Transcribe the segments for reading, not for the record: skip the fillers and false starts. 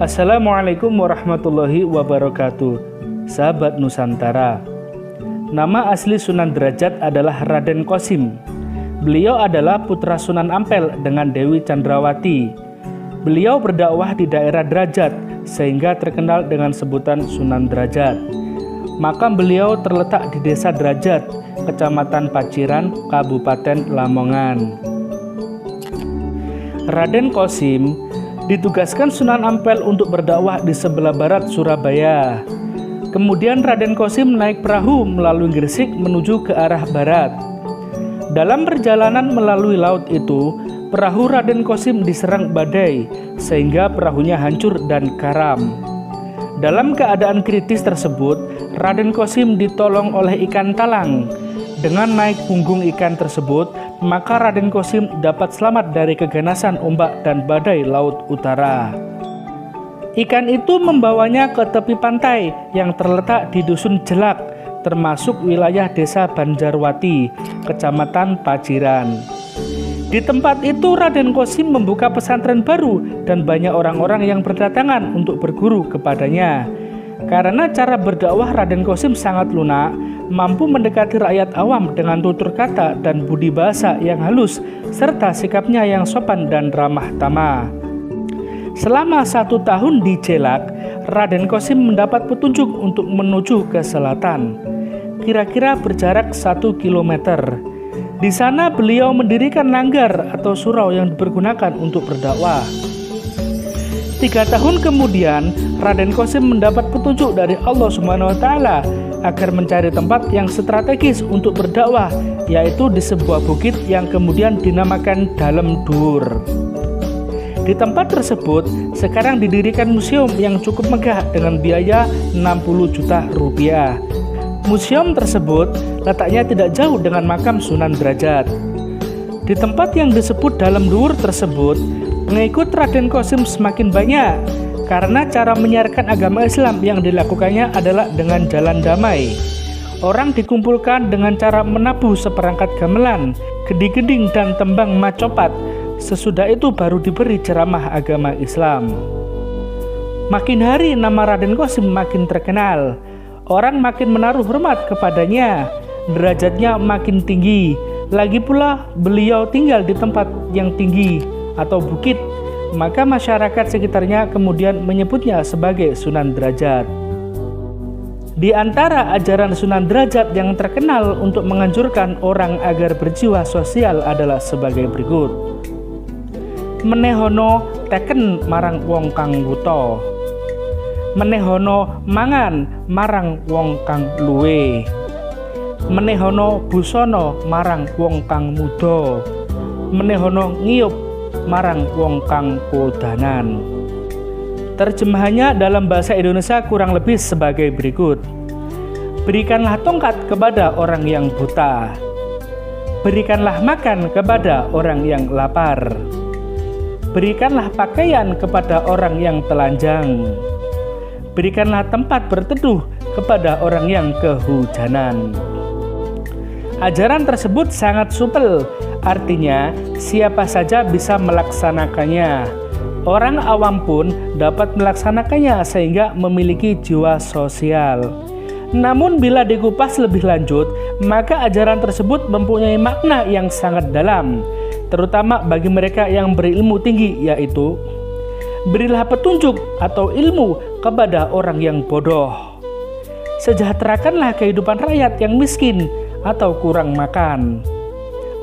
Assalamualaikum warahmatullahi wabarakatuh. Sahabat Nusantara, nama asli Sunan Derajat adalah Raden Qasim. Beliau adalah putra Sunan Ampel dengan Dewi Chandrawati. Beliau berdakwah di daerah Derajat sehingga terkenal dengan sebutan Sunan Derajat. Makam beliau terletak di Desa Derajat, Kecamatan Paciran, Kabupaten Lamongan. Raden Qasim ditugaskan Sunan Ampel untuk berdakwah di sebelah barat Surabaya. Kemudian Raden Qasim naik perahu melalui Gresik menuju ke arah barat. Dalam perjalanan melalui laut itu, perahu Raden Qasim diserang badai sehingga perahunya hancur dan karam. Dalam keadaan kritis tersebut, Raden Qasim ditolong oleh ikan talang. Dengan naik punggung ikan tersebut, maka Raden Qasim dapat selamat dari keganasan ombak dan badai laut utara. Ikan itu membawanya ke tepi pantai yang terletak di Dusun Jelak, termasuk wilayah Desa Banjarwati, Kecamatan Paciran. Di tempat itu Raden Qasim membuka pesantren baru dan banyak orang-orang yang berdatangan untuk berguru kepadanya. Karena cara berdakwah Raden Qasim sangat lunak, mampu mendekati rakyat awam dengan tutur kata dan budi bahasa yang halus, serta sikapnya yang sopan dan ramah tamah. Selama 1 tahun di Jelak, Raden Qasim mendapat petunjuk untuk menuju ke selatan, kira-kira berjarak 1 kilometer. Di sana beliau mendirikan langgar atau surau yang dipergunakan untuk berdakwah. 3 tahun kemudian, Raden Qasim mendapat petunjuk dari Allah SWT agar mencari tempat yang strategis untuk berdakwah, yaitu di sebuah bukit yang kemudian dinamakan Dalem Dur. Di tempat tersebut, sekarang didirikan museum yang cukup megah dengan biaya 60 juta rupiah. Museum tersebut letaknya tidak jauh dengan makam Sunan Derajat. Di tempat yang disebut Dalem Dur tersebut, pengikut Raden Qasim semakin banyak karena cara menyiarkan agama Islam yang dilakukannya adalah dengan jalan damai. Orang dikumpulkan dengan cara menabuh seperangkat gamelan, gedi-geding dan tembang macopat. Sesudah itu baru diberi ceramah agama Islam. Makin hari nama Raden Qasim makin terkenal. Orang makin menaruh hormat kepadanya, derajatnya makin tinggi. Lagi pula beliau tinggal di tempat yang tinggi atau bukit, maka masyarakat sekitarnya kemudian menyebutnya sebagai Sunan Derajat. Di antara ajaran Sunan Derajat yang terkenal untuk menganjurkan orang agar berjiwa sosial adalah sebagai berikut. Menehono teken marang wong kang wuta. Menehono mangan marang wong kang luwe. Menehono busana marang wong kang muda. Menehono ngiyup marang wong kang kodanan. Terjemahannya dalam bahasa Indonesia kurang lebih sebagai berikut. Berikanlah tongkat kepada orang yang buta. Berikanlah makan kepada orang yang lapar. Berikanlah pakaian kepada orang yang telanjang. Berikanlah tempat berteduh kepada orang yang kehujanan. Ajaran tersebut sangat supel, artinya siapa saja bisa melaksanakannya. Orang awam pun dapat melaksanakannya sehingga memiliki jiwa sosial. Namun bila dikupas lebih lanjut, maka ajaran tersebut mempunyai makna yang sangat dalam, terutama bagi mereka yang berilmu tinggi, yaitu berilah petunjuk atau ilmu kepada orang yang bodoh. Sejahterakanlah kehidupan rakyat yang miskin atau kurang makan.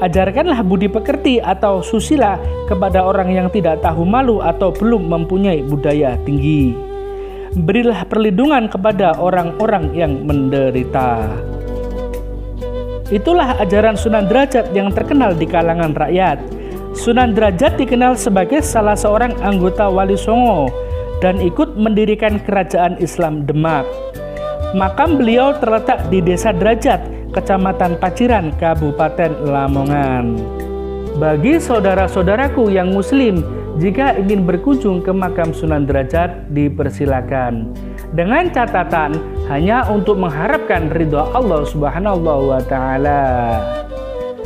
Ajarkanlah budi pekerti atau susila kepada orang yang tidak tahu malu atau belum mempunyai budaya tinggi. Berilah perlindungan kepada orang-orang yang menderita. Itulah ajaran Sunan Derajat yang terkenal di kalangan rakyat. Sunan Derajat dikenal sebagai salah seorang anggota Wali Songo dan ikut mendirikan kerajaan Islam Demak. Makam beliau terletak di Desa Derajat, Kecamatan Paciran, Kabupaten Lamongan. Bagi saudara-saudaraku yang muslim, jika ingin berkunjung ke makam Sunan Derajat, dipersilakan. Dengan catatan hanya untuk mengharapkan ridha Allah Subhanahu wa taala.